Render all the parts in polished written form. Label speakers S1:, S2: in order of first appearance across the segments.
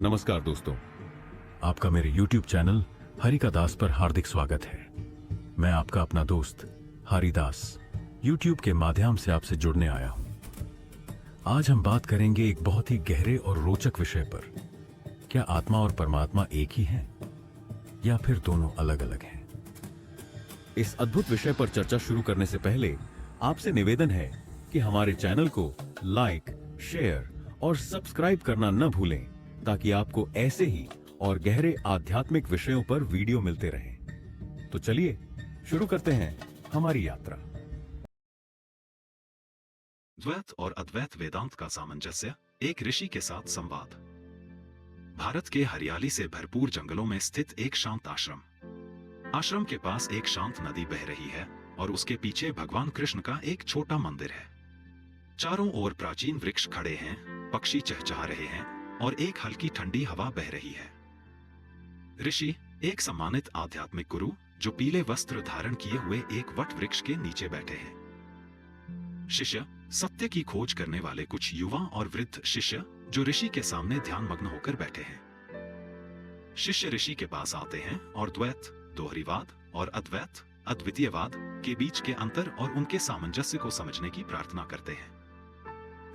S1: नमस्कार दोस्तों।
S2: आपका मेरे YouTube चैनल हरि का दास पर हार्दिक स्वागत है। मैं आपका अपना दोस्त हरिदास YouTube के माध्यम से आपसे जुड़ने आया हूं। आज हम बात करेंगे एक बहुत ही गहरे और रोचक विषय पर। क्या आत्मा और परमात्मा एक ही हैं या फिर दोनों अलग अलग हैं?
S1: इस अद्भुत विषय पर चर्चा शुरू करने से पहले आपसे निवेदन है कि हमारे चैनल को लाइक, शेयर और सब्सक्राइब करना न भूलें, ताकि आपको ऐसे ही और गहरे आध्यात्मिक विषयों पर वीडियो मिलते रहें। तो चलिए शुरू करते हैं हमारी यात्रा।
S3: द्वैत और अद्वैत वेदांत का सामंजस्य, एक ऋषि के साथ संवाद। भारत के हरियाली से भरपूर जंगलों में स्थित एक शांत आश्रम। आश्रम के पास एक शांत नदी बह रही है और उसके पीछे भगवान कृष्ण का एक छोटा मंदिर है। चारों ओर प्राचीन वृक्ष खड़े हैं, पक्षी चहचहा रहे हैं और एक हल्की ठंडी हवा बह रही है। ऋषि, एक सम्मानित आध्यात्मिक गुरु, जो पीले वस्त्र धारण किए हुए एक वट वृक्ष के नीचे बैठे हैं। शिष्य, सत्य की खोज करने वाले कुछ युवा और वृद्ध शिष्य, जो ऋषि के सामने ध्यान मग्न होकर बैठे हैं। शिष्य ऋषि के पास आते हैं और द्वैत, दोहरीवाद और अद्वैत, अद्वितीयवाद के बीच के अंतर और उनके सामंजस्य को समझने की प्रार्थना करते हैं।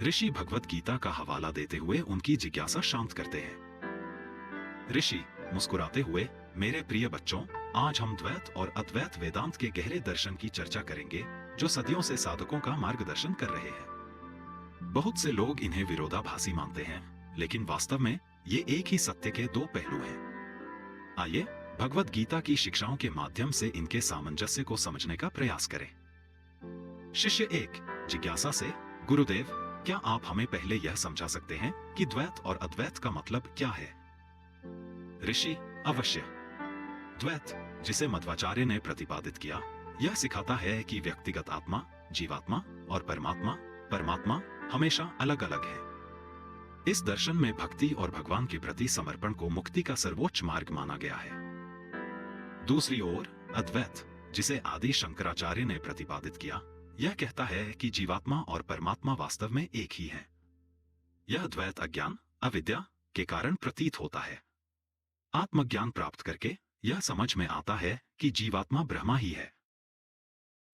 S3: ऋषि भगवत गीता का हवाला देते हुए उनकी जिज्ञासा शांत करते हैं। ऋषि मुस्कुराते हुए, मेरे प्रिय बच्चों, आज हम द्वैत और अद्वैत वेदांत के गहरे दर्शन की चर्चा करेंगे, जो सदियों से साधकों का मार्गदर्शन कर रहे हैं। बहुत से लोग इन्हें विरोधाभासी मानते हैं, लेकिन वास्तव में ये एक ही सत्य के दो पहलू हैं। आइए भगवत गीता की शिक्षाओं के माध्यम से इनके सामंजस्य को समझने का प्रयास करें। शिष्य एक, जिज्ञासा से, गुरुदेव, क्या आप हमें पहले यह समझा सकते हैं कि द्वैत और अद्वैत का मतलब क्या है? ऋषि, अवश्य। द्वैत, जिसे मध्वाचार्य ने प्रतिपादित किया, यह सिखाता है कि व्यक्तिगत आत्मा, जीवात्मा और परमात्मा हमेशा अलग अलग है। इस दर्शन में भक्ति और भगवान के प्रति समर्पण को मुक्ति का सर्वोच्च मार्ग माना गया है। दूसरी ओर अद्वैत, जिसे आदि शंकराचार्य ने प्रतिपादित किया, यह कहता है कि जीवात्मा और परमात्मा वास्तव में एक ही हैं। यह द्वैत अज्ञान, अविद्या के कारण प्रतीत होता है। आत्मज्ञान प्राप्त करके यह समझ में आता है कि जीवात्मा ब्रह्मा ही है।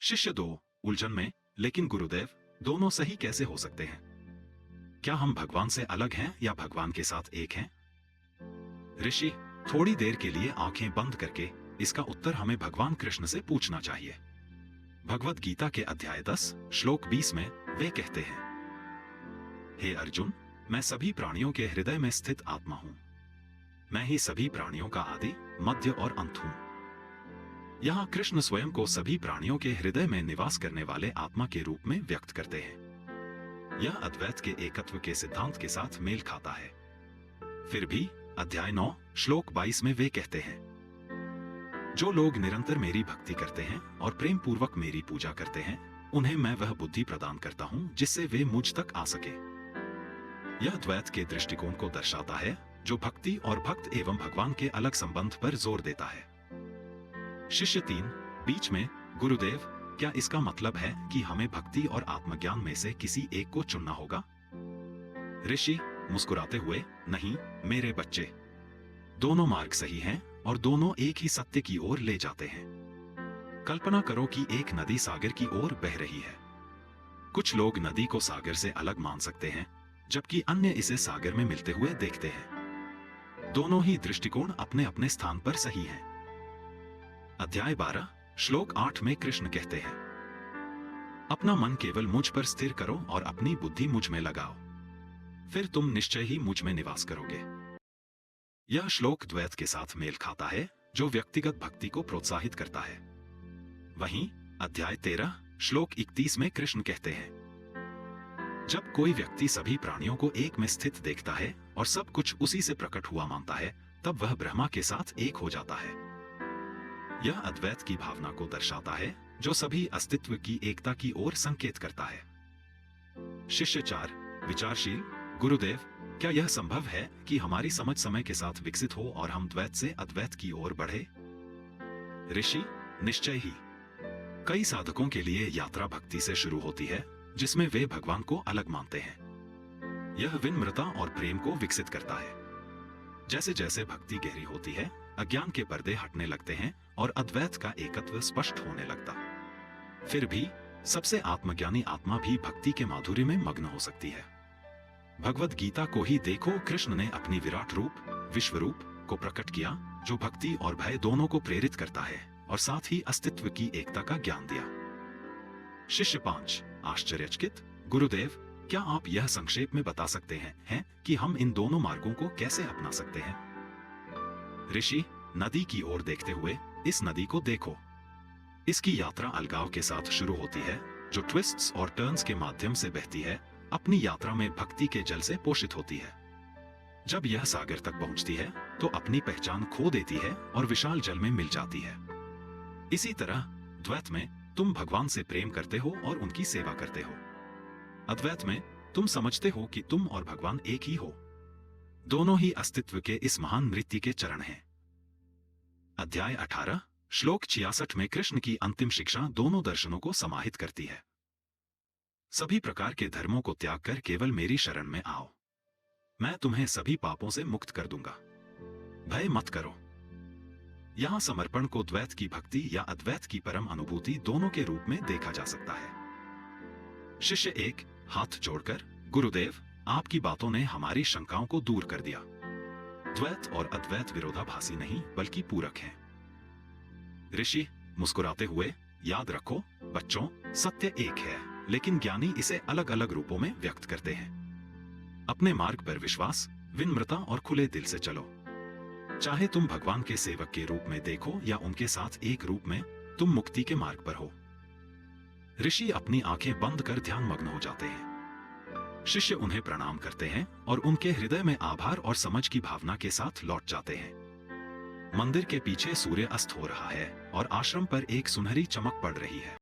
S3: शिष्य दो, उलझन में, लेकिन गुरुदेव, दोनों सही कैसे हो सकते हैं? क्या हम भगवान से अलग हैं या भगवान के साथ एक हैं? ऋषि, थोड़ी देर के लिए आंखें बंद करके इसका उत्तर हमें भगवान कृष्ण से पूछना चाहिए। भगवत गीता के अध्याय 10, श्लोक 20 में वे कहते हैं, हे अर्जुन, मैं सभी प्राणियों के हृदय में स्थित आत्मा हूं। मैं ही सभी प्राणियों का आदि, मध्य और अंत हूं। यहां कृष्ण स्वयं को सभी प्राणियों के हृदय में निवास करने वाले आत्मा के रूप में व्यक्त करते हैं। यह अद्वैत के एकत्व के सिद्धांत के साथ मेल खाता है। फिर भी अध्याय 9, श्लोक 22 में वे कहते हैं, जो लोग निरंतर मेरी भक्ति करते हैं और प्रेम पूर्वक मेरी पूजा करते हैं, उन्हें मैं वह बुद्धि प्रदान करता हूं जिससे वे मुझ तक आ सके। यह द्वैत के दृष्टिकोण को दर्शाता है, जो भक्ति और भक्त एवं भगवान के अलग संबंध पर जोर देता है। शिष्य 3, बीच में, गुरुदेव, क्या इसका मतलब है कि हमें भक्ति और आत्मज्ञान में से किसी एक को चुनना होगा? ऋषि मुस्कुराते हुए, नहीं मेरे बच्चे, दोनों मार्ग सही हैं और दोनों एक ही सत्य की ओर ले जाते हैं। कल्पना करो कि एक नदी सागर की ओर बह रही है। कुछ लोग नदी को सागर से अलग मान सकते हैं, जबकि अन्य इसे सागर में मिलते हुए देखते हैं। दोनों ही दृष्टिकोण अपने अपने स्थान पर सही हैं। अध्याय 12, श्लोक 8 में कृष्ण कहते हैं, अपना मन केवल मुझ पर स्थिर करो और अपनी बुद्धि मुझ में लगाओ, फिर तुम निश्चय ही मुझ में निवास करोगे। यह श्लोक द्वैत के साथ मेल खाता है, जो व्यक्तिगत भक्ति को प्रोत्साहित करता है। वहीं अध्याय 13, श्लोक 31 में कृष्ण कहते हैं, जब कोई व्यक्ति सभी प्राणियों को एक में स्थित देखता है और सब कुछ उसी से प्रकट हुआ मानता है, तब वह ब्रह्मा के साथ एक हो जाता है। यह अद्वैत की भावना को दर्शाता है, जो सभी अस्तित्व की एकता की ओर संकेत करता है। शिष्य 4, विचारशील, गुरुदेव, क्या यह संभव है कि हमारी समझ समय के साथ विकसित हो और हम द्वैत से अद्वैत की ओर बढ़े? ऋषि, निश्चय ही। कई साधकों के लिए यात्रा भक्ति से शुरू होती है, जिसमें वे भगवान को अलग मानते हैं। यह विनम्रता और प्रेम को विकसित करता है। जैसे जैसे भक्ति गहरी होती है, अज्ञान के पर्दे हटने लगते हैं और अद्वैत का एकत्व स्पष्ट होने लगता। फिर भी सबसे आत्मज्ञानी आत्मा भी भक्ति के माधुर्य में मग्न हो सकती है। भगवद गीता को ही देखो, कृष्ण ने अपनी विराट रूप, विश्व रूप को प्रकट किया, जो भक्ति और भय दोनों को प्रेरित करता है और साथ ही अस्तित्व की एकता का ज्ञान दिया। शिष्य 5 आश्चर्यचकित, गुरुदेव क्या आप यह संक्षेप में बता सकते हैं कि हम इन दोनों मार्गों को कैसे अपना सकते हैं? ऋषि नदी की ओर देखते हुए, इस नदी को देखो। इसकी यात्रा अलगाव के साथ शुरू होती है, जो ट्विस्ट्स और टर्न्स के माध्यम से बहती है, अपनी यात्रा में भक्ति के जल से पोषित होती है। जब यह सागर तक पहुंचती है तो अपनी पहचान खो देती है और विशाल जल में मिल जाती है। इसी तरह द्वैत में तुम भगवान से प्रेम करते हो और उनकी सेवा करते हो। अद्वैत में तुम समझते हो कि तुम और भगवान एक ही हो। दोनों ही अस्तित्व के इस महान नृत्य के चरण हैं। अध्याय 18 श्लोक 66 में कृष्ण की अंतिम शिक्षा दोनों दर्शनों को समाहित करती है। सभी प्रकार के धर्मों को त्याग कर केवल मेरी शरण में आओ, मैं तुम्हें सभी पापों से मुक्त कर दूंगा। भय मत करो। यहां समर्पण को द्वैत की भक्ति या अद्वैत की परम अनुभूति दोनों के रूप में देखा जा सकता है। शिष्य 1 हाथ जोड़कर, गुरुदेव आपकी बातों ने हमारी शंकाओं को दूर कर दिया। द्वैत और अद्वैत विरोधाभासी नहीं बल्कि पूरक हैं। ऋषि मुस्कुराते हुए, याद रखो बच्चों, सत्य एक है, लेकिन ज्ञानी इसे अलग अलग रूपों में व्यक्त करते हैं। अपने मार्ग पर विश्वास, विनम्रता और खुले दिल से चलो। चाहे तुम भगवान के सेवक के रूप में देखो या उनके साथ एक रूप में, तुम मुक्ति के मार्ग पर हो। ऋषि अपनी आंखें बंद कर ध्यान मग्न हो जाते हैं। शिष्य उन्हें प्रणाम करते हैं और उनके हृदय में आभार और समझ की भावना के साथ लौट जाते हैं। मंदिर के पीछे सूर्य अस्त हो रहा है और आश्रम पर एक सुनहरी चमक पड़ रही है।